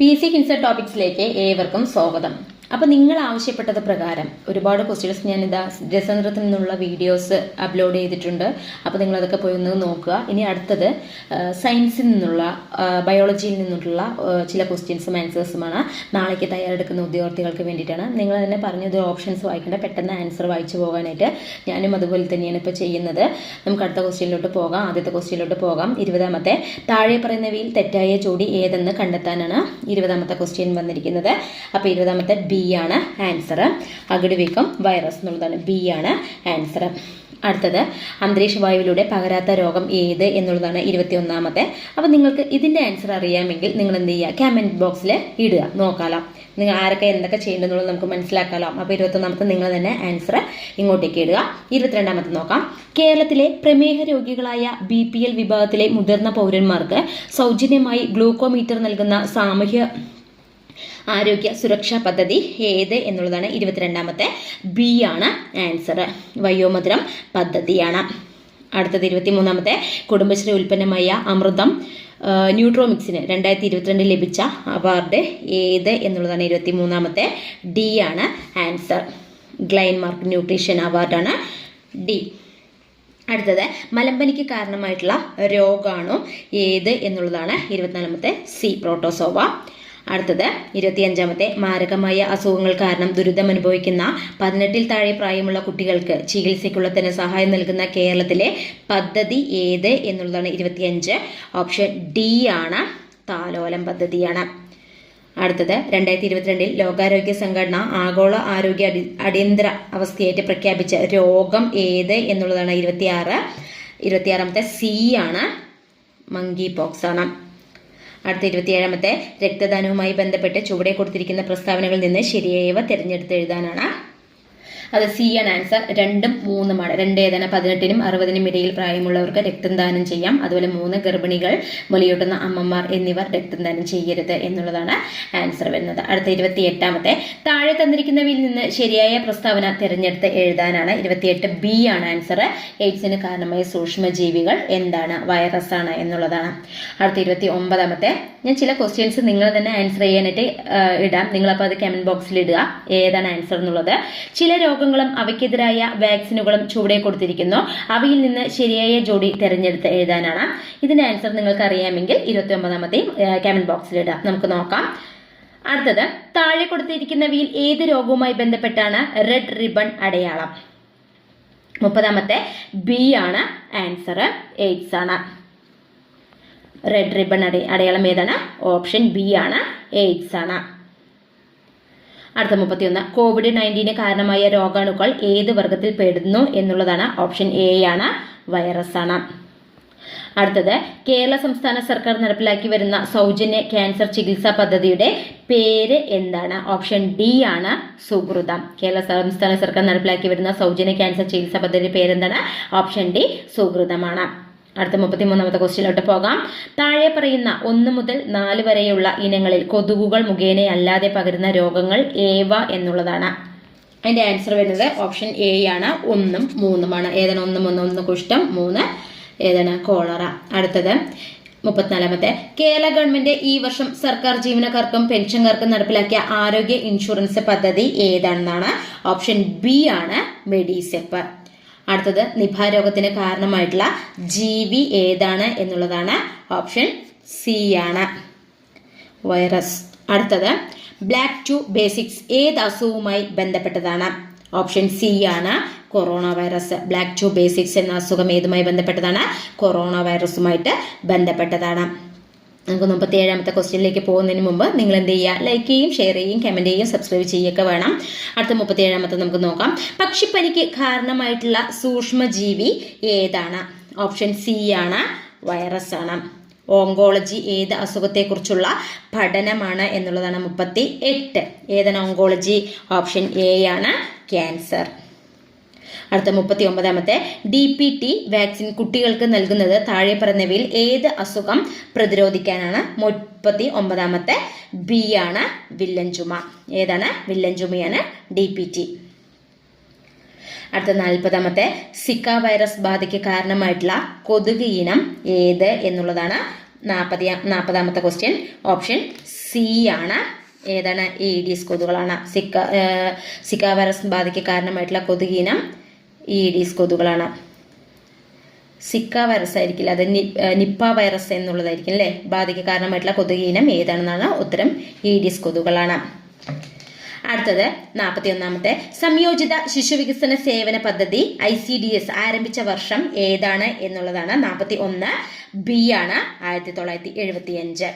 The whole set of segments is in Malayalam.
PC ഹിൻസർ ടോപ്പിക്സിലേക്ക് ഏവർക്കും സ്വാഗതം. അപ്പോൾ നിങ്ങൾ ആവശ്യപ്പെട്ടത് പ്രകാരം ഒരുപാട് ക്വസ്റ്റ്യൻസ് ഞാൻ രസതന്ത്രത്തിൽ നിന്നുള്ള വീഡിയോസ് അപ്ലോഡ് ചെയ്തിട്ടുണ്ട്. അപ്പോൾ നിങ്ങൾ അതൊക്കെ പോയി ഒന്ന് നോക്കുക. ഇനി അടുത്തത് സയൻസിൽ നിന്നുള്ള ബയോളജിയിൽ നിന്നുള്ള ചില ക്വസ്റ്റ്യൻസും ആൻസേഴ്സുമാണ് നാളേക്ക് തയ്യാറെടുക്കുന്ന ഉദ്യോഗാർത്ഥികൾക്ക് വേണ്ടിയിട്ടാണ്. നിങ്ങൾ തന്നെ പറഞ്ഞത് ഓപ്ഷൻസ് വായിക്കേണ്ട, പെട്ടെന്ന് ആൻസർ വായിച്ചു പോകാനായിട്ട് ഞാനും അതുപോലെ തന്നെയാണ് ഇപ്പോൾ ചെയ്യുന്നത്. നമുക്ക് അടുത്ത ക്വസ്റ്റ്യനിലോട്ട് പോകാം. ആദ്യത്തെ ക്വസ്റ്റ്യനിലോട്ട് പോകാം. 20ാമത്തെ താഴെ പറയുന്നവയിൽ തെറ്റായ ജോഡി ഏതെന്ന് കണ്ടെത്താനാണ് 20ാമത്തെ ക്വസ്റ്റ്യൻ വന്നിരിക്കുന്നത്. അപ്പോൾ 20ാമത്തെ ബി ആണ് ആൻസർ. അകിടുവീക്കം വൈറസ് എന്നുള്ളതാണ്. ബി ആണ് ആൻസർ. അടുത്തത് അന്തരീക്ഷ വായുവിലൂടെ പകരാത്ത രോഗം ഏത് എന്നുള്ളതാണ് 21ാമത്തെ. അപ്പോൾ നിങ്ങൾക്ക് ഇതിൻ്റെ ആൻസർ അറിയാമെങ്കിൽ നിങ്ങൾ എന്ത് ചെയ്യുക, കമൻറ്റ് ബോക്സിൽ ഇടുക, നോക്കാലോ നിങ്ങൾ ആരൊക്കെ എന്തൊക്കെ ചെയ്യേണ്ടതെന്നുള്ളത് നമുക്ക് മനസ്സിലാക്കാലോ. അപ്പോൾ 21ാമത്തെ നിങ്ങൾ തന്നെ ആൻസർ ഇങ്ങോട്ടേക്ക് ഇടുക. 22ാമത്തെ നോക്കാം. കേരളത്തിലെ പ്രമേഹ രോഗികളായ BPL വിഭാഗത്തിലെ മുതിർന്ന പൗരന്മാർക്ക് സൗജന്യമായി ഗ്ലൂക്കോമീറ്റർ നൽകുന്ന സാമൂഹ്യ ആരോഗ്യ സുരക്ഷാ പദ്ധതി ഏത് എന്നുള്ളതാണ് 22ാമത്തെ. ബി ആണ് ആൻസർ. വയോമധുരം പദ്ധതിയാണ്. അടുത്തത് 23ാമത്തെ. കുടുംബശ്രീ ഉൽപ്പന്നമായ അമൃതം ന്യൂട്രോമിക്സിന് 2022 ലഭിച്ച അവാർഡ് ഏത് എന്നുള്ളതാണ് 23ാമത്തെ. ഡി ആണ് ആൻസർ. ഗ്ലൈൻമാർക്ക് ന്യൂട്രീഷൻ അവാർഡാണ് ഡി. അടുത്തത് മലമ്പനിക്ക് കാരണമായിട്ടുള്ള രോഗാണു ഏത് എന്നുള്ളതാണ് 24ാമത്തെ. C protozoa. അടുത്തത് 25ാമത്തെ. മാരകമായ അസുഖങ്ങൾ കാരണം ദുരിതമനുഭവിക്കുന്ന 18-ൽ താഴെ പ്രായമുള്ള കുട്ടികൾക്ക് ചികിത്സയ്ക്കുള്ള ധനസഹായം നൽകുന്ന കേരളത്തിലെ പദ്ധതി ഏത് എന്നുള്ളതാണ് 25. ഓപ്ഷൻ ഡി ആണ് താലോലം പദ്ധതിയാണ്. അടുത്തത് 2022 ലോകാരോഗ്യ സംഘടന ആഗോള ആരോഗ്യ അടിയന്തര അവസ്ഥയായിട്ട് പ്രഖ്യാപിച്ച രോഗം ഏത് എന്നുള്ളതാണ് 26ാമത്തെ. സി ആണ് മങ്കി പോക്സ് ആണ്. അടുത്ത 27ാമത്തെ. രക്തദാനവുമായി ബന്ധപ്പെട്ട് ചുവടെ കൊടുത്തിരിക്കുന്ന പ്രസ്താവനകളിൽ നിന്ന് ശരിയായവ തിരഞ്ഞെടുത്ത് എഴുതാനാണ്. അത് സി ആണ് ആൻസർ. 2ഉം 3ഉമാണ്. 2 ഏതാണ്? 18-നും 60-നും ഇടയിൽ പ്രായമുള്ളവർക്ക് രക്തദാനം ചെയ്യാം. അതുപോലെ 3 ഗർഭിണികൾ, മുലയൂട്ടുന്ന അമ്മമാർ എന്നിവർ രക്തദാനം ചെയ്യരുത് എന്നുള്ളതാണ് ആൻസർ വരുന്നത്. അടുത്ത 28ാമത്തെ. താഴെ തന്നിരിക്കുന്നവയിൽ നിന്ന് ശരിയായ പ്രസ്താവന തിരഞ്ഞെടുത്ത് എഴുതാനാണ്. 28 ബി ആണ് ആൻസർ. എയ്ഡ്സിന് കാരണമായ സൂക്ഷ്മജീവികൾ എന്താണ്? വൈറസ് ആണ് എന്നുള്ളതാണ്. അടുത്ത 29ാമത്തെ. ഞാൻ ചില ക്വസ്റ്റ്യൻസ് നിങ്ങൾ തന്നെ ആൻസർ ചെയ്യാനായിട്ട് ഇടാം. നിങ്ങളപ്പോൾ അത് കമന്റ് ബോക്സിൽ ഇടുക ഏതാണ് ആൻസർ എന്നുള്ളത്. ചില രോഗങ്ങളും അവയ്ക്കെതിരായ വാക്സിനുകളും ചുവടെ കൊടുത്തിരിക്കുന്നു. അവയിൽ നിന്ന് ശരിയായ ജോഡി തിരഞ്ഞെടുത്ത് എഴുതാനാണ്. ഇതിന്റെ ആൻസർ നിങ്ങൾക്ക് അറിയാമെങ്കിൽ 29ാമത്തെയും കമന്റ് ബോക്സിൽ ഇടാം. നമുക്ക് നോക്കാം. അടുത്തത് താഴെ കൊടുത്തിരിക്കുന്നവയിൽ ഏത് രോഗവുമായി ബന്ധപ്പെട്ടാണ് റെഡ് റിബൺ അടയാളം? 30ാമത്തെ. ബി ആണ് ആൻസർ. എയ്ഡ്സ് ആണ്. റെഡ് റിബൺ അടയാളം ഏതാണ്? ഓപ്ഷൻ ബി ആണ്. എയ്ഡ്സ് ആണ്. അടുത്ത 31. COVID-19 കാരണമായ രോഗാണുക്കൾ ഏത് വർഗത്തിൽ പെടുന്നു എന്നുള്ളതാണ്. ഓപ്ഷൻ എ ആണ്. വൈറസ് ആണ്. അടുത്തത് കേരള സംസ്ഥാന സർക്കാർ നടപ്പിലാക്കി വരുന്ന സൗജന്യ ക്യാൻസർ ചികിത്സാ പദ്ധതിയുടെ പേര് എന്താണ്? ഓപ്ഷൻ ഡി ആണ്. സുഹൃതം. കേരള സംസ്ഥാന സർക്കാർ നടപ്പിലാക്കി വരുന്ന സൗജന്യ ക്യാൻസർ ചികിത്സാ പദ്ധതിയുടെ പേരെന്താണ്? ഓപ്ഷൻ ഡി സുഹൃതമാണ്. അടുത്ത 33ാമത്തെ ക്വസ്റ്റ്യനിലോട്ട് പോകാം. താഴെ പറയുന്ന 1 മുതൽ 4 വരെയുള്ള ഇനങ്ങളിൽ കൊതുകുകൾ മുഖേന അല്ലാതെ പകരുന്ന രോഗങ്ങൾ ഏവ എന്നുള്ളതാണ്. അതിന്റെ ആൻസർ വരുന്നത് ഓപ്ഷൻ എ ആണ്. 1ഉം 3ഉമാണ്. ഏതാണ്? 1, 3. 1 കുഷ്ഠം, 3 ഏതാണ്? കോളറ. അടുത്തത് 34ാമത്തെ. കേരള ഗവൺമെന്റ് ഈ വർഷം സർക്കാർ ജീവനക്കാർക്കും പെൻഷൻകാർക്കും നടപ്പിലാക്കിയ ആരോഗ്യ ഇൻഷുറൻസ് പദ്ധതി ഏതാണെന്നാണ്. ഓപ്ഷൻ ബി ആണ്. മെഡിസെപ്പ്. അടുത്തത് നിപ രോഗത്തിന് കാരണമായിട്ടുള്ള ജീവി ഏതാണ് എന്നുള്ളതാണ്. ഓപ്ഷൻ സി ആണ്. വൈറസ്. അടുത്തത് ബ്ലാക്ക് ടു ബേസിക്സ് ഏത് അസുഖവുമായി ബന്ധപ്പെട്ടതാണ്? ഓപ്ഷൻ സി ആണ്. Corona virus. ബ്ലാക്ക് ടു ബേസിക്സ് എന്ന അസുഖം ഏതുമായി ബന്ധപ്പെട്ടതാണ്? കൊറോണ വൈറസുമായിട്ട് ബന്ധപ്പെട്ടതാണ്. നമുക്ക് 37ാമത്തെ ക്വസ്റ്റ്യനിലേക്ക് പോകുന്നതിന് മുമ്പ് നിങ്ങൾ എന്ത് ചെയ്യുക? ലൈക്ക് ചെയ്യും, ഷെയർ ചെയ്യും, കമന്റ് ചെയ്യും, സബ്സ്ക്രൈബ് ചെയ്യുകയൊക്കെ വേണം. അടുത്ത 37ാമത്തെ നമുക്ക് നോക്കാം. പക്ഷിപ്പനിക്ക് കാരണമായിട്ടുള്ള സൂക്ഷ്മജീവി ഏതാണ്? ഓപ്ഷൻ സി ആണ്. വൈറസ് ആണ്. ഓങ്കോളജി ഏത് അസുഖത്തെക്കുറിച്ചുള്ള പഠനമാണ് എന്നുള്ളതാണ്. 38. ഏതാണ് ഓങ്കോളജി? ഓപ്ഷൻ എ ആണ്. ക്യാൻസർ. അടുത്ത 39ാമത്തെ. DPT വാക്സിൻ കുട്ടികൾക്ക് നൽകുന്നത് താഴെ പറയുന്നവയിൽ ഏത് അസുഖം പ്രതിരോധിക്കാനാണ്? 39ാമത്തെ. ബി ആണ്. വില്ലൻ ചുമ. ഏതാണ്? വില്ലൻ ചുമയാണ് DPT. അടുത്ത 40ാമത്തെ. സിക്ക വൈറസ് ബാധയ്ക്ക് കാരണമായിട്ടുള്ള കൊതുക് ഇനം ഏത് എന്നുള്ളതാണ് 40ാമത്തെ ക്വസ്റ്റ്യൻ. ഓപ്ഷൻ സി സി ആണ്. ഏതാണ്? ഈഡീസ് കൊതുകുകളാണ്. സിക്ക വൈറസ് ബാധയ്ക്ക് കാരണമായിട്ടുള്ള കൊതുകീനം ഈഡീസ് കൊതുകുകളാണ്. സിക്ക വൈറസ് ആയിരിക്കില്ല, അത് നിപ്പ വൈറസ് എന്നുള്ളതായിരിക്കും അല്ലേ. ബാധയ്ക്ക് കാരണമായിട്ടുള്ള കൊതുകീനം ഏതാണെന്നാണ് ഉത്തരം. ഈഡീസ് കൊതുകുകളാണ്. അടുത്തത് 41 സംയോജിത ശിശുവികസന സേവന പദ്ധതി ICDS ആരംഭിച്ച വർഷം ഏതാണ് എന്നുള്ളതാണ്. 41 ബി ആണ്, 1975.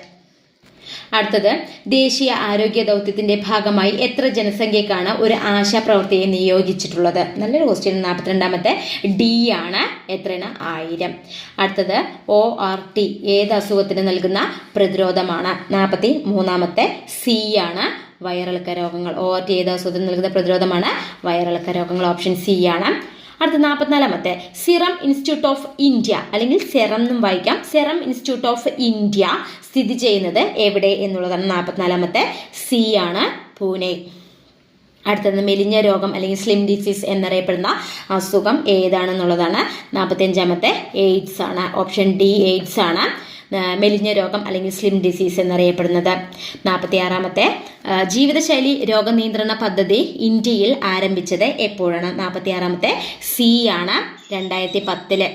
അടുത്തത് ദേശീയ ആരോഗ്യ ദൗത്യത്തിന്റെ ഭാഗമായി എത്ര ജനസംഖ്യക്കാണ് ഒരു ആശാപ്രവർത്തകയെ നിയോഗിച്ചിട്ടുള്ളത്? നല്ലൊരു ക്വസ്റ്റ്യൻ. 42 ഡി ആണ്. എത്രയാണ്? 1000. അടുത്തത് ORT ഏത് അസുഖത്തിന് നൽകുന്ന പ്രതിരോധമാണ്? 43 സി ആണ്, വയറിളക്ക രോഗങ്ങൾ. ORT ഏത് അസുഖത്തിന് നൽകുന്ന പ്രതിരോധമാണ്? വയറിളക്ക രോഗങ്ങൾ. ഓപ്ഷൻ സി ആണ്. അടുത്ത 44 സിറം ഇൻസ്റ്റിറ്റ്യൂട്ട് ഓഫ് ഇന്ത്യ, അല്ലെങ്കിൽ സെറം എന്നും വായിക്കാം, സെറം ഇൻസ്റ്റിറ്റ്യൂട്ട് ഓഫ് ഇന്ത്യ സ്ഥിതി ചെയ്യുന്നത് എവിടെ എന്നുള്ളതാണ്. 44 സി ആണ്, പൂനെ. അടുത്തത് മെലിഞ്ഞ രോഗം അല്ലെങ്കിൽ സ്ലിം ഡിസീസ് എന്നറിയപ്പെടുന്ന അസുഖം ഏതാണെന്നുള്ളതാണ്. 45 എയ്ഡ്സ് ആണ്. ഓപ്ഷൻ ഡി എയ്ഡ്സ് ആണ് മെലിഞ്ഞ രോഗം അല്ലെങ്കിൽ സ്ലിം ഡിസീസ് എന്നറിയപ്പെടുന്നത്. 46 ജീവിതശൈലി രോഗനിയന്ത്രണ പദ്ധതി ഇന്ത്യയിൽ ആരംഭിച്ചത് എപ്പോഴാണ്? 46 സി ആണ്, 2010.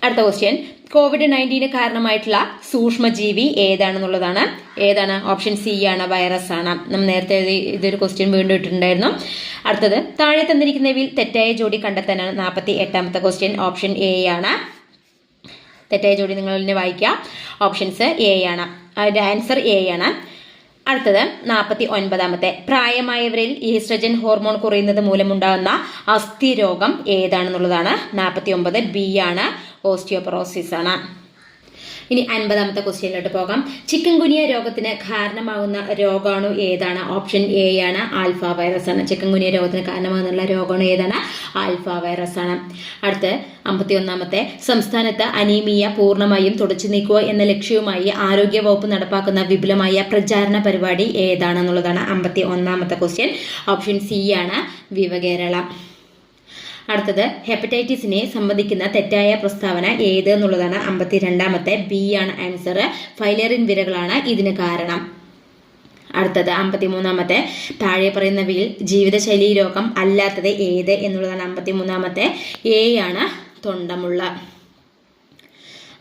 അടുത്ത ക്വസ്റ്റ്യൻ COVID-19 കാരണമായിട്ടുള്ള സൂക്ഷ്മജീവി ഏതാണെന്നുള്ളതാണ്. ഏതാണ്? ഓപ്ഷൻ സി ആണ്, വൈറസ് ആണ്. നമ്മൾ നേരത്തെ ഇതൊരു ക്വസ്റ്റ്യൻ വീണ്ടും ഇട്ടിട്ടുണ്ടായിരുന്നു. അടുത്തത് താഴെ തന്നിരിക്കുന്നവയിൽ തെറ്റായ ജോഡി കണ്ടെത്താനാണ്. 48 ക്വസ്റ്റ്യൻ. ഓപ്ഷൻ എ ആണ്. തെറ്റായ ജോഡി നിങ്ങൾ തന്നെ വായിക്കുക. ഓപ്ഷൻസ് എ ആണ്, അതിൻ്റെ ആൻസർ എ ആണ്. അടുത്തത് 49 പ്രായമായവരിൽ ഈസ്ട്രജൻ ഹോർമോൺ കുറയുന്നത് മൂലമുണ്ടാകുന്ന അസ്ഥിരോഗം ഏതാണെന്നുള്ളതാണ്. 49 ബി ആണ്, ഓസ്റ്റിയോപൊറോസിസ് ആണ്. ഇനി 50 ക്വസ്റ്റ്യനിലോട്ട് പോകാം. ചിക്കൻ ഗുനിയ രോഗത്തിന് കാരണമാകുന്ന രോഗാണു ഏതാണ്? ഓപ്ഷൻ എ ആണ്, ആൽഫ വൈറസ് ആണ്. ചിക്കൻ ഗുനിയ രോഗത്തിന് കാരണമാകുന്ന രോഗാണു ഏതാണ്? ആൽഫ വൈറസ് ആണ്. അടുത്ത് 51 സംസ്ഥാനത്ത് അനീമിയ പൂർണ്ണമായും തുടച്ചു നീക്കുക എന്ന ലക്ഷ്യവുമായി ആരോഗ്യ വകുപ്പ് നടപ്പാക്കുന്ന വിപുലമായ പ്രചാരണ പരിപാടി ഏതാണെന്നുള്ളതാണ്. 51 ക്വസ്റ്റ്യൻ. ഓപ്ഷൻ സി ആണ്, വിവകേരള. അടുത്തത് ഹെപ്പറ്റൈറ്റിസിനെ സംബന്ധിക്കുന്ന തെറ്റായ പ്രസ്താവന ഏത് എന്നുള്ളതാണ്. 52 ബി ആണ് ആൻസർ, ഫൈലേറിയൻ വിരകളാണ് ഇതിന് കാരണം. അടുത്തത് 53 താഴെ പറയുന്നവയിൽ ജീവിതശൈലി രോഗം അല്ലാത്തത് ഏത് എന്നുള്ളതാണ്. 53 എ ആണ്, തൊണ്ടമുള്ള.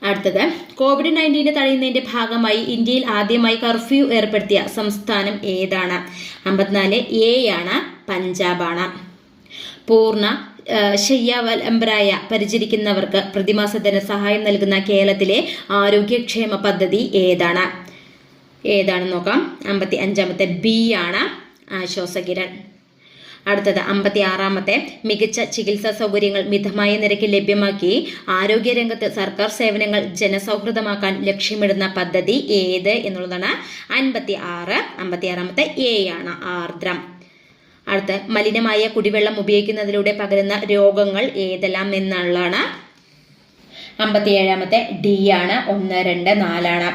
അടുത്തത് COVID-19 തടയുന്നതിന്റെ ഭാഗമായി ഇന്ത്യയിൽ ആദ്യമായി കർഫ്യൂ ഏർപ്പെടുത്തിയ സംസ്ഥാനം ഏതാണ്? 54 എ ആണ്, പഞ്ചാബാണ്. പൂർണ്ണ ശയ്യാവലംബരായ പരിചരിക്കുന്നവർക്ക് പ്രതിമാസ ധനസഹായം നൽകുന്ന കേരളത്തിലെ ആരോഗ്യക്ഷേമ പദ്ധതി ഏതാണെന്ന് നോക്കാം. 55 ബി ആണ്, ആശ്വാസകിരൺ. അടുത്തത് 56 മികച്ച ചികിത്സാ സൗകര്യങ്ങൾ മിതമായ നിരക്കിൽ ലഭ്യമാക്കി ആരോഗ്യരംഗത്ത് സർക്കാർ സേവനങ്ങൾ ജനസൗഹൃദമാക്കാൻ ലക്ഷ്യമിടുന്ന പദ്ധതി ഏത് എന്നുള്ളതാണ്. 56 എ ആണ്, ആർദ്രം. അടുത്ത് മലിനമായ കുടിവെള്ളം ഉപയോഗിക്കുന്നതിലൂടെ പകരുന്ന രോഗങ്ങൾ ഏതെല്ലാം എന്നുള്ളതാണ്. 57 ഡി ആണ്, 1, 2, 4 ആണ്.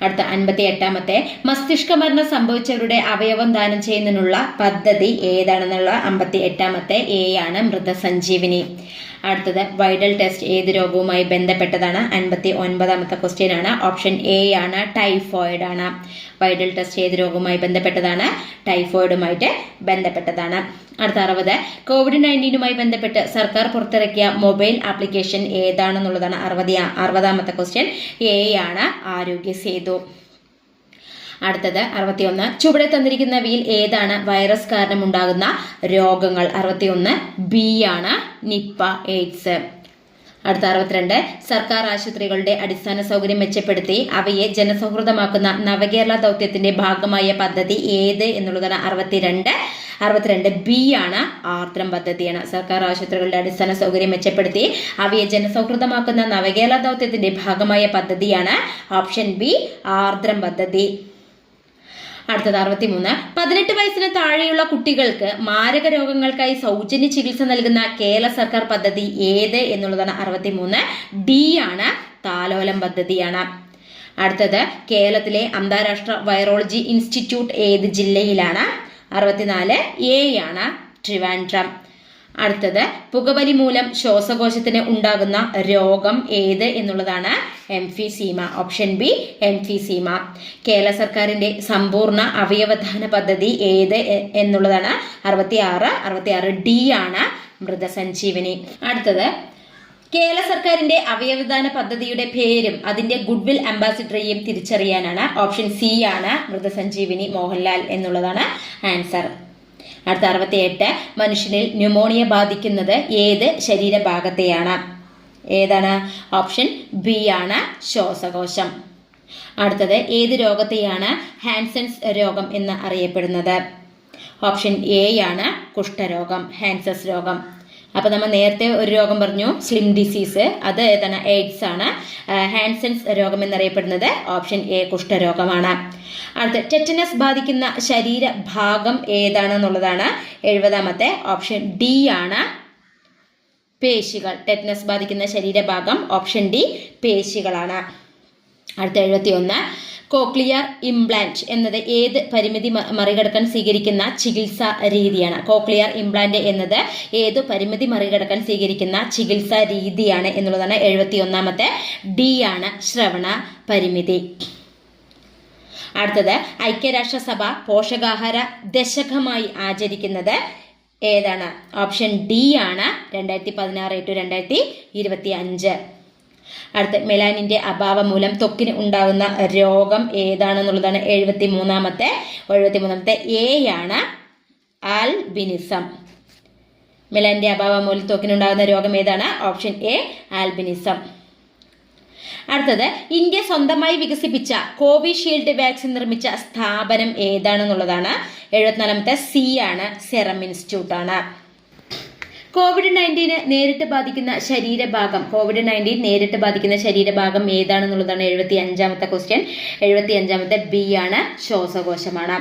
അടുത്ത 58 മസ്തിഷ്ക മരണം സംഭവിച്ചവരുടെ അവയവം ദാനം ചെയ്യുന്നതിനുള്ള പദ്ധതി ഏതാണെന്നുള്ള. 58 എ ആണ്, മൃതസഞ്ജീവിനി. അടുത്തത് വൈഡൽ ടെസ്റ്റ് ഏത് രോഗവുമായി ബന്ധപ്പെട്ടതാണ്? 59 ക്വസ്റ്റ്യൻ ആണ്. ഓപ്ഷൻ എ ആണ്, ടൈഫോയിഡ് ആണ്. വൈഡൽ ടെസ്റ്റ് ഏത് രോഗവുമായി ബന്ധപ്പെട്ടതാണ്? ടൈഫോയിഡുമായിട്ട് ബന്ധപ്പെട്ടതാണ്. അടുത്ത 60 COVID-19 ബന്ധപ്പെട്ട് സർക്കാർ പുറത്തിറക്കിയ മൊബൈൽ ആപ്ലിക്കേഷൻ ഏതാണെന്നുള്ളതാണ്. 60 ക്വസ്റ്റ്യൻ എ ആണ്, ആരോഗ്യ സേതു. അടുത്തത് 61 ചുവടെ തന്നിരിക്കുന്നവയിൽ ഏതാണ് വൈറസ് കാരണം ഉണ്ടാകുന്ന രോഗങ്ങൾ? 61 ബി ആണ്, നിപ്പ, എയ്ഡ്സ്. അടുത്ത 62 സർക്കാർ ആശുപത്രികളുടെ അടിസ്ഥാന സൗകര്യം മെച്ചപ്പെടുത്തി അവയെ ജനസൗഹൃദമാക്കുന്ന നവകേരള ദൗത്യത്തിന്റെ ഭാഗമായ പദ്ധതി ഏത് എന്നുള്ളതാണ്. 62 ബി ആണ്, ആർദ്രം പദ്ധതിയാണ്. സർക്കാർ ആശുപത്രികളുടെ അടിസ്ഥാന സൗകര്യം മെച്ചപ്പെടുത്തി അവയെ ജനസൗഹൃദമാക്കുന്ന നവകേരള ദൗത്യത്തിന്റെ ഭാഗമായ പദ്ധതിയാണ് ഓപ്ഷൻ ബി, ആർദ്രം പദ്ധതി. അടുത്തത് 63 18 വയസ്സിന് താഴെയുള്ള കുട്ടികൾക്ക് മാരക രോഗങ്ങൾക്കായി സൗജന്യ ചികിത്സ നൽകുന്ന കേരള സർക്കാർ പദ്ധതി ഏത് എന്നുള്ളതാണ്. 63 ഡി ആണ്, താലോലം പദ്ധതിയാണ്. അടുത്തത് കേരളത്തിലെ അന്താരാഷ്ട്ര വൈറോളജി ഇൻസ്റ്റിറ്റ്യൂട്ട് ഏത് ജില്ലയിലാണ്? 64 എ ആണ്, ട്രിവാൻഡ്രം. അടുത്തത് പുകവലി മൂലം ശ്വാസകോശത്തിന് ഉണ്ടാകുന്ന രോഗം ഏത് എന്നുള്ളതാണ് emphysema. Option B emphysema. Kerala സർക്കാരിന്റെ സമ്പൂർണ്ണ അവയവദാന പദ്ധതി ഏത് എന്നുള്ളതാണ് 66 ഡി ആണ് മൃതസഞ്ജീവനി. അടുത്തത് കേരള സർക്കാരിന്റെ അവയവദാന പദ്ധതിയുടെ പേരും അതിന്റെ ഗുഡ്വിൽ അംബാസിഡറെയും തിരിച്ചറിയാനാണ്. ഓപ്ഷൻ സി ആണ് മൃതസഞ്ജീവനി മോഹൻലാൽ എന്നുള്ളതാണ് ആൻസർ. അടുത്ത 68 മനുഷ്യനിൽ ന്യൂമോണിയ ബാധിക്കുന്നത് ഏത് ശരീരഭാഗത്തെയാണ്? ഏതാണ്? ഓപ്ഷൻ ബി ആണ് ശ്വാസകോശം. അടുത്തത് ഏത് രോഗത്തെയാണ് ഹാൻസൻസ് രോഗം എന്ന് അറിയപ്പെടുന്നത്? ഓപ്ഷൻ എ ആണ് കുഷ്ഠരോഗം, ഹാൻസൻസ് രോഗം. അപ്പൊ നമ്മൾ നേരത്തെ ഒരു രോഗം പറഞ്ഞു, സ്ലിം ഡിസീസ്, അത് ഏതാണ്? എയ്ഡ്സ് ആണ്. ഹാൻസൻസ് രോഗം എന്നറിയപ്പെടുന്നത് ഓപ്ഷൻ എ കുഷ്ഠരോഗമാണ്. അടുത്ത ടെറ്റനസ് ബാധിക്കുന്ന ശരീരഭാഗം ഏതാണെന്നുള്ളതാണ് 70. ഓപ്ഷൻ ഡി ആണ് പേശികൾ. ടെറ്റനസ് ബാധിക്കുന്ന ശരീരഭാഗം ഓപ്ഷൻ ഡി പേശികളാണ്. അടുത്ത 71 കോക്ലിയർ ഇംപ്ലാന്റ് എന്നത് ഏത് പരിമിതി മറികടക്കാൻ സ്വീകരിക്കുന്ന ചികിത്സാ രീതിയാണ്? കോക്ലിയർ ഇംപ്ലാന്റ് എന്നത് ഏത് പരിമിതി മറികടക്കാൻ സ്വീകരിക്കുന്ന ചികിത്സാ രീതിയാണ് എന്നുള്ളതാണ് 71. ഡി ആണ് ശ്രവണ പരിമിതി. അടുത്തത് ഐക്യരാഷ്ട്രസഭ പോഷകാഹാര ദശകമായി ആചരിക്കുന്നത് ഏതാണ്? ഓപ്ഷൻ ഡി ആണ് 2016-2025. അടുത്ത മെലാനിന്റെ അഭാവം മൂലം ത്വക്കിന് ഉണ്ടാകുന്ന രോഗം ഏതാണെന്നുള്ളതാണ് 73. എ ആണ് ആൽബിനിസം. മെലാനിന്റെ അഭാവം മൂലം ത്വക്കിനുണ്ടാകുന്ന രോഗം ഏതാണ്? Option A albinism. അടുത്തത് ഇന്ത്യ സ്വന്തമായി വികസിപ്പിച്ച കോവിഷീൽഡ് വാക്സിൻ നിർമ്മിച്ച സ്ഥാപനം ഏതാണെന്നുള്ളതാണ് 74. സി ആണ് സെറം ഇൻസ്റ്റിറ്റ്യൂട്ട് ആണ്. COVID-19 നേരിട്ട് ബാധിക്കുന്ന ശരീരഭാഗം ഏതാണെന്നുള്ളതാണ് 75. ക്വസ്റ്റ്യൻ. 75. ബി ആണ് ശ്വാസകോശമാണ്.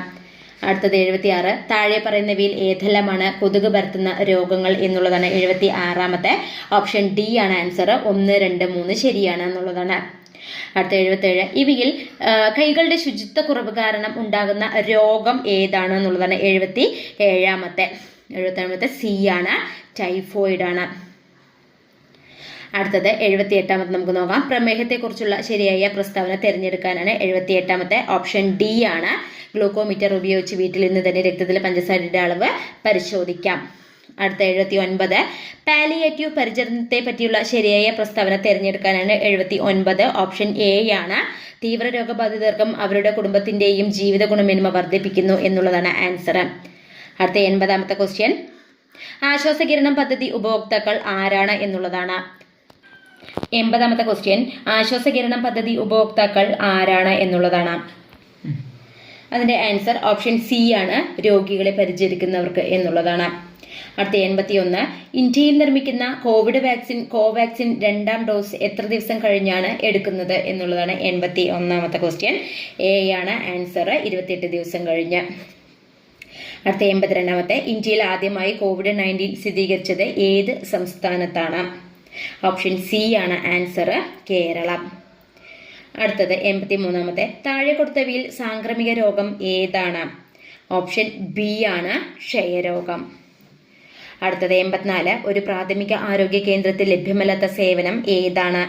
അടുത്തത് 76 താഴെ പറയുന്നവയിൽ ഏതെല്ലാമാണ് കൊതുക് പരത്തുന്ന രോഗങ്ങൾ എന്നുള്ളതാണ് 76. ഓപ്ഷൻ ഡി ആണ് ആൻസർ. 1, 2, 3 ശരിയാണ് എന്നുള്ളതാണ്. അടുത്ത 77 ഇവയിൽ കൈകളുടെ ശുചിത്വക്കുറവ് കാരണം ഉണ്ടാകുന്ന രോഗം ഏതാണ് എന്നുള്ളതാണ് 77. സി ആണ് ടൈഫോയിഡ് ആണ്. അടുത്തത് 78. നമുക്ക് നോക്കാം. പ്രമേഹത്തെക്കുറിച്ചുള്ള ശരിയായ പ്രസ്താവന തിരഞ്ഞെടുക്കാനാണ് 78. ഓപ്ഷൻ ഡി ആണ് ഗ്ലൂക്കോമീറ്റർ ഉപയോഗിച്ച് വീട്ടിൽ നിന്ന് തന്നെ രക്തത്തിലെ പഞ്ചസാരയുടെ അളവ് പരിശോധിക്കാം. അടുത്ത 79 പാലിയേറ്റീവ് പരിചരണത്തെ പറ്റിയുള്ള ശരിയായ പ്രസ്താവന തിരഞ്ഞെടുക്കാനാണ് 79. ഓപ്ഷൻ എ ആണ് തീവ്ര രോഗബാധിതർക്കും അവരുടെ കുടുംബത്തിന്റെയും ജീവിത ഗുണമേന്മ വർദ്ധിപ്പിക്കുന്നു എന്നുള്ളതാണ് ആൻസർ. അടുത്ത 80. ക്വസ്റ്റ്യൻ ആശ്വാസകിരണം പദ്ധതി ഉപഭോക്താക്കൾ ആരാണ് എന്നുള്ളതാണ്. 80. ക്വസ്റ്റ്യൻ ആശ്വാസകിരണം പദ്ധതി ഉപഭോക്താക്കൾ ആരാണ് എന്നുള്ളതാണ്. അതിന്റെ ആൻസർ ഓപ്ഷൻ സി ആണ് രോഗികളെ പരിചരിക്കുന്നവർക്ക് എന്നുള്ളതാണ്. അടുത്ത 81 ഇന്ത്യയിൽ നിർമ്മിക്കുന്ന കോവിഡ് വാക്സിൻ കോവാക്സിൻ 2ാം ഡോസ് എത്ര ദിവസം കഴിഞ്ഞാണ് എടുക്കുന്നത് എന്നുള്ളതാണ് 81. ക്വസ്റ്റ്യൻ. എ ആണ് ആൻസർ 28 ദിവസം കഴിഞ്ഞ്. അടുത്ത 82 ഇന്ത്യയിൽ ആദ്യമായി COVID-19 സ്ഥിരീകരിച്ചത് ഏത് സംസ്ഥാനത്താണ്? ഓപ്ഷൻ സി ആണ് ആൻസർ കേരളം. അടുത്തത് 83 താഴെ കൊടുത്തവയിൽ സാംക്രമിക രോഗം ഏതാണ്? ഓപ്ഷൻ ബി ആണ് ക്ഷയരോഗം. അടുത്തത് 84 ഒരു പ്രാഥമിക ആരോഗ്യ കേന്ദ്രത്തിൽ ലഭ്യമല്ലാത്ത സേവനം ഏതാണ്?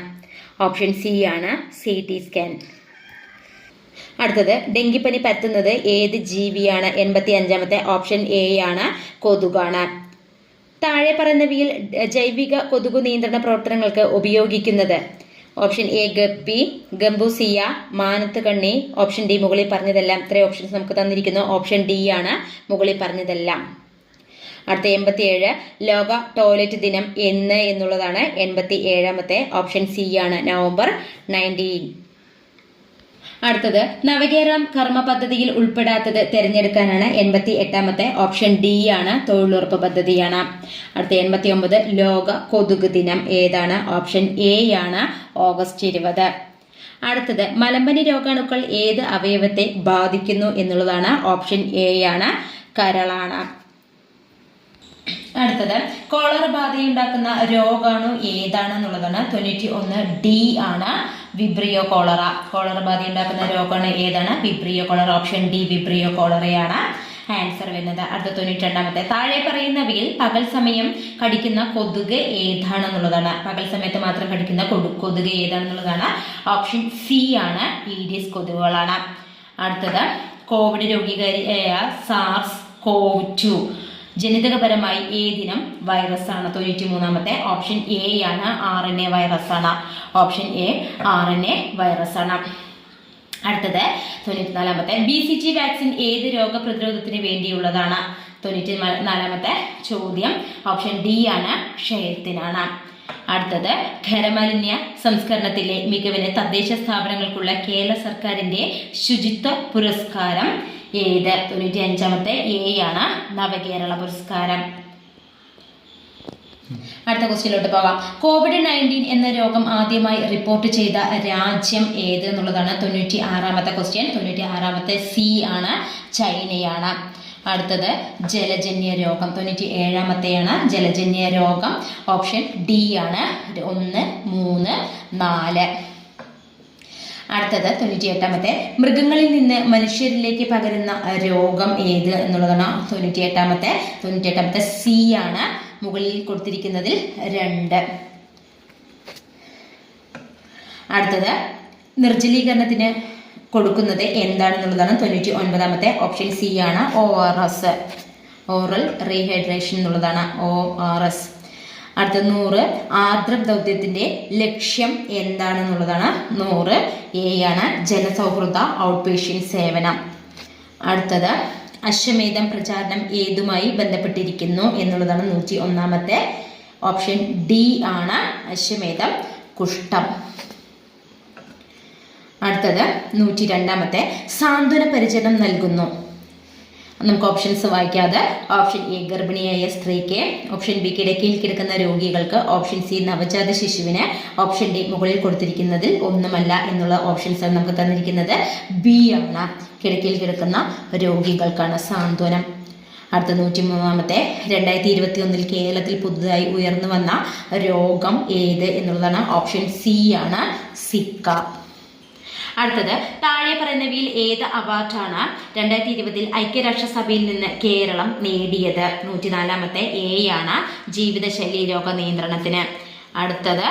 ഓപ്ഷൻ സി ആണ് CT സ്കാൻ. അടുത്തത് ഡെങ്കിപ്പനി പരത്തുന്നത് ഏത് ജീവിയാണ്? 85. ഓപ്ഷൻ എ ആണ് കൊതുകാണ്. താഴെ പറയുന്നവയിൽ ജൈവിക കൊതുകു നിയന്ത്രണ പ്രവർത്തനങ്ങൾക്ക് ഉപയോഗിക്കുന്നത് ഓപ്ഷൻ എ ഗപ്പി, ഗംബൂസിയ, മാനത്ത് കണ്ണി, ഓപ്ഷൻ ഡി മുകളിൽ പറഞ്ഞതെല്ലാം. ഇത്രയും ഓപ്ഷൻസ് നമുക്ക് തന്നിരിക്കുന്നു. ഓപ്ഷൻ ഡി ആണ് മുകളിൽ പറഞ്ഞതെല്ലാം. അടുത്ത 87 ലോക ടോയ്ലറ്റ് ദിനം എന്ന് എന്നുള്ളതാണ് 87. ഓപ്ഷൻ സി ആണ് നവംബർ 19. അടുത്തത് നവകേരളം കർമ്മ പദ്ധതിയിൽ ഉൾപ്പെടാത്തത് തിരഞ്ഞെടുക്കാനാണ് 88. ഓപ്ഷൻ ഡി ആണ് തൊഴിലുറപ്പ് പദ്ധതിയാണ്. അടുത്ത 89 ലോക കൊതുക് ദിനം ഏതാണ്? ഓപ്ഷൻ എ ആണ് ഓഗസ്റ്റ് 20. അടുത്തത് മലമ്പനി രോഗാണുക്കൾ ഏത് അവയവത്തെ ബാധിക്കുന്നു എന്നുള്ളതാണ്. ഓപ്ഷൻ എ ആണ് കരളാണ്. അടുത്തത് കോളറ ബാധയുണ്ടാക്കുന്ന രോഗാണു ഏതാണെന്നുള്ളതാണ് 91. ഡി ആണ് വിബ്രിയോ കോളറ. കോളറ ബാധയുണ്ടാക്കുന്ന രോഗാണു ഏതാണ്? Vibrio cholera. Option D Vibrio കോളറയാണ്. ആൻസർ വരുന്നത്. അടുത്ത 92ാമത്തെ, താഴെ പറയുന്നവയിൽ പകൽ സമയം കടിക്കുന്ന കൊതുക് ഏതാണെന്നുള്ളതാണ്. പകൽ സമയത്ത് മാത്രം കടിക്കുന്ന കൊതുക് ഏതാണെന്നുള്ളതാണ്. ഓപ്ഷൻ സി ആണ്, ഈഡിസ് കൊതുകുകളാണ്. അടുത്തത്, കോവിഡ് രോഗിയായ സാർസ് കോവ്-2 ജനിതകപരമായി ഏതിനം വൈറസാണ്? 93ാമത്തെ, ഓപ്ഷൻ എ ആണ്, RNA വൈറസാണ്. ഓപ്ഷൻ എ RNA വൈറസാണ്. അടുത്തത് 94ാമത്തെ, BCG വാക്സിൻ ഏത് രോഗപ്രതിരോധത്തിന് വേണ്ടിയുള്ളതാണ്? 94ാമത്തെ ചോദ്യം ഓപ്ഷൻ ഡി ആണ്, ക്ഷയത്തിനാണ്. അടുത്തത്, ഖരമാലിന്യ സംസ്കരണത്തിലെ മികവിന് തദ്ദേശ സ്ഥാപനങ്ങൾക്കുള്ള കേരള സർക്കാരിന്റെ ശുചിത്വ പുരസ്കാരം ഏത്? 95ാമത്തെ എ ആണ്, നവകേരള പുരസ്കാരം. അടുത്ത ക്വസ്റ്റ്യനിലോട്ട് പോകാം. COVID-19 എന്ന രോഗം ആദ്യമായി റിപ്പോർട്ട് ചെയ്ത രാജ്യം ഏത് എന്നുള്ളതാണ് 96ാമത്തെ ക്വസ്റ്റ്യൻ. 96ാമത്തെ സി ആണ്, ചൈനയാണ്. അടുത്തത്, ജലജന്യ രോഗം 97ാമത്തെയാണ്, ജലജന്യ രോഗം. ഓപ്ഷൻ ഡി ആണ്, 1, 3, 4. അടുത്തത് 98ാമത്തെ, മൃഗങ്ങളിൽ നിന്ന് മനുഷ്യരിലേക്ക് പകരുന്ന രോഗം ഏത് എന്നുള്ളതാണ് 98ാമത്തെ സി ആണ്, മുകളിൽ കൊടുത്തിരിക്കുന്നതിൽ 2. അടുത്തത്, നിർജ്ജലീകരണത്തിന് കൊടുക്കുന്നത് എന്താണെന്നുള്ളതാണ് 99ാമത്തെ, ഓപ്ഷൻ സി ആണ്, ORS, ഓറൽ റീഹൈഡ്രേഷൻ എന്നുള്ളതാണ്, ORS. അടുത്ത 100, ആർദ്ര ദൗത്യത്തിന്റെ ലക്ഷ്യം എന്താണെന്നുള്ളതാണ് 100 എ ആണ്, ജനസൗഹൃദ ഔട്ട് പേഷ്യന്റ് സേവനം. അടുത്തത്, അശ്വമേധം പ്രചാരണം ഏതുമായി ബന്ധപ്പെട്ടിരിക്കുന്നു എന്നുള്ളതാണ് 101ാമത്തെ, ഓപ്ഷൻ ഡി ആണ്, അശ്വമേധം കുഷ്ഠം. അടുത്തത് 102ാമത്തെ, സാന്ത്വന പരിചരണം നൽകുന്നു. നമുക്ക് ഓപ്ഷൻസ് വായിക്കാതെ, ഓപ്ഷൻ എ ഗർഭിണിയായ സ്ത്രീക്ക്, ഓപ്ഷൻ ബി കിടക്കയിൽ കിടക്കുന്ന രോഗികൾക്ക്, ഓപ്ഷൻ സി നവജാത ശിശുവിന്, ഓപ്ഷൻ ഡി മുകളിൽ കൊടുത്തിരിക്കുന്നതിൽ ഒന്നുമല്ല എന്നുള്ള ഓപ്ഷൻസ് ആണ് നമുക്ക് തന്നിരിക്കുന്നത്. ബി ആണ്, കിടക്കയിൽ കിടക്കുന്ന രോഗികൾക്കാണ് സാന്ത്വനം. അടുത്ത 103ാമത്തെ, 2021 കേരളത്തിൽ പുതുതായി ഉയർന്നു വന്ന രോഗം ഏത് എന്നുള്ളതാണ്. ഓപ്ഷൻ സി ആണ്, സിക്ക. അടുത്തത്, താഴെ പറയുന്നവയിൽ ഏത് അവാർഡാണ് 2020 ഐക്യരാഷ്ട്രസഭയിൽ നിന്ന് കേരളം നേടിയത്? 104ാമത്തെ എ ആണ്, ജീവിതശൈലി രോഗ നിയന്ത്രണത്തിന്. അടുത്തത്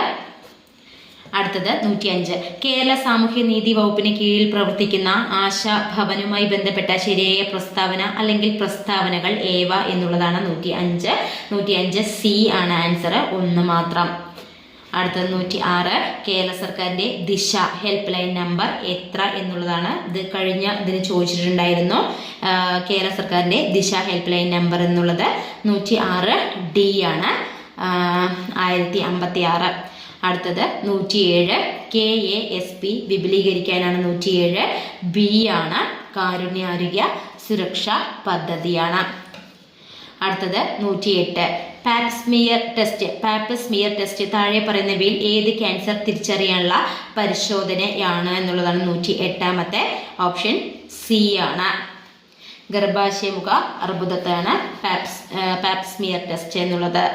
105, കേരള സാമൂഹ്യനീതി വകുപ്പിന് കീഴിൽ പ്രവർത്തിക്കുന്ന ആശാ ഭവനുമായി ബന്ധപ്പെട്ട ശരിയായ പ്രസ്താവന അല്ലെങ്കിൽ പ്രസ്താവനകൾ ഏവ എന്നുള്ളതാണ് 105 സി ആണ് ആൻസർ, 1 മാത്രം. അടുത്തത് 106, കേരള സർക്കാരിന്റെ ദിശ ഹെൽപ്പ് ലൈൻ നമ്പർ എത്ര എന്നുള്ളതാണ്. ഇത് കഴിഞ്ഞ ഇതിന് ചോദിച്ചിട്ടുണ്ടായിരുന്നു. കേരള സർക്കാരിന്റെ ദിശ ഹെൽപ്പ് ലൈൻ നമ്പർ എന്നുള്ളത് 106 ഡി ആണ്, 1056. അടുത്തത് 107, KASP വിപുലീകരിക്കാനാണ് 107. ബി ആണ്, കാരുണ്യാരോഗ്യ സുരക്ഷാ പദ്ധതിയാണ്. അടുത്തത് 108, പാപ്സ്മിയർ ടെസ്റ്റ് താഴെ പറയുന്നവയിൽ ഏത് ക്യാൻസർ തിരിച്ചറിയാനുള്ള പരിശോധനയാണ് എന്നുള്ളതാണ് 108ാമത്തെ, ഓപ്ഷൻ സി ആണ്, ഗർഭാശയമുഖ അർബുദത്താണ് പാപ്സ്മിയർ ടെസ്റ്റ് എന്നുള്ളത്.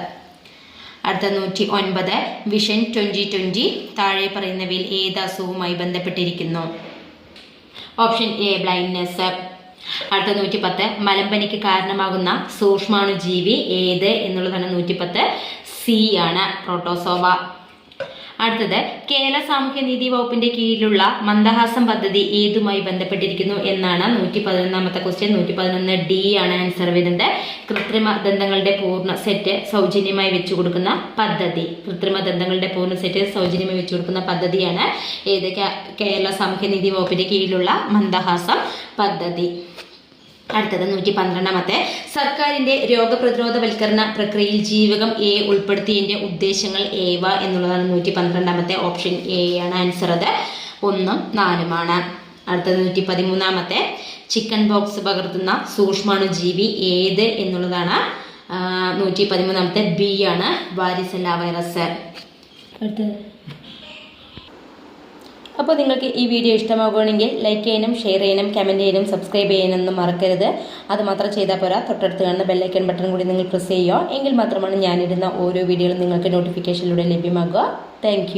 അടുത്ത 109, വിഷൻ 2020 താഴെ പറയുന്നവയിൽ ഏത് അസുഖവുമായി ബന്ധപ്പെട്ടിരിക്കുന്നു? Option A blindness. അടുത്ത 110, മലമ്പനിക്ക് കാരണമാകുന്ന സൂക്ഷ്മാണുജീവി ഏത് എന്നുള്ളതാണ് 110 സി ആണ്, പ്രോട്ടോസോവ. അടുത്തത്, കേരള സാമൂഹ്യനീതി വകുപ്പിന്റെ കീഴിലുള്ള മന്ദഹാസം പദ്ധതി ഏതുമായി ബന്ധപ്പെട്ടിരിക്കുന്നു എന്നാണ് 111ാമത്തെ ക്വസ്റ്റ്യൻ. 111 ഡി ആണ് ആൻസർ വരുന്നത്. കൃത്രിമ ദന്തങ്ങളുടെ പൂർണ്ണ സെറ്റ് സൗജന്യമായി വെച്ചു കൊടുക്കുന്ന പദ്ധതിയാണ് ഏത്? കേരള സാമൂഹ്യനീതി വകുപ്പിന്റെ കീഴിലുള്ള മന്ദഹാസം പദ്ധതി. അടുത്തത് 112ാമത്തെ, സർക്കാരിന്റെ രോഗപ്രതിരോധവൽക്കരണ പ്രക്രിയയിൽ ജീവകം എ ഉൾപ്പെടുത്തിയതിന്റെ ഉദ്ദേശങ്ങൾ ഏവ എന്നുള്ളതാണ് 112ാമത്തെ, ഓപ്ഷൻ എ ആണ് ആൻസർ, അത് 1ഉം 4ഉമാണ്. അടുത്തത് 113ാമത്തെ, ചിക്കൻ ബോക്സ് പകർത്തുന്ന സൂക്ഷ്മാണുജീവി ഏത് എന്നുള്ളതാണ് 113ാമത്തെ, ബി ആണ്, വാരിസെല്ല വൈറസ്. അപ്പോൾ നിങ്ങൾക്ക് ഈ വീഡിയോ ഇഷ്ടമാകുകയാണെങ്കിൽ ലൈക്ക് ചെയ്യാനും ഷെയർ ചെയ്യാനും കമൻറ്റ് ചെയ്യാനും സബ്സ്ക്രൈബ് ചെയ്യാനൊന്നും മറക്കരുത്. അതുമാത്രം ചെയ്താൽ പോരാ, തൊട്ടടുത്ത് കാണുന്ന ബെല്ലൈക്കൺ ബട്ടൺ കൂടി നിങ്ങൾ പ്രസ് ചെയ്യുക. എങ്കിൽ മാത്രമാണ് ഞാനിടുന്ന ഓരോ വീഡിയോകളും നിങ്ങൾക്ക് നോട്ടിഫിക്കേഷനിലൂടെ ലഭ്യമാകുക. താങ്ക്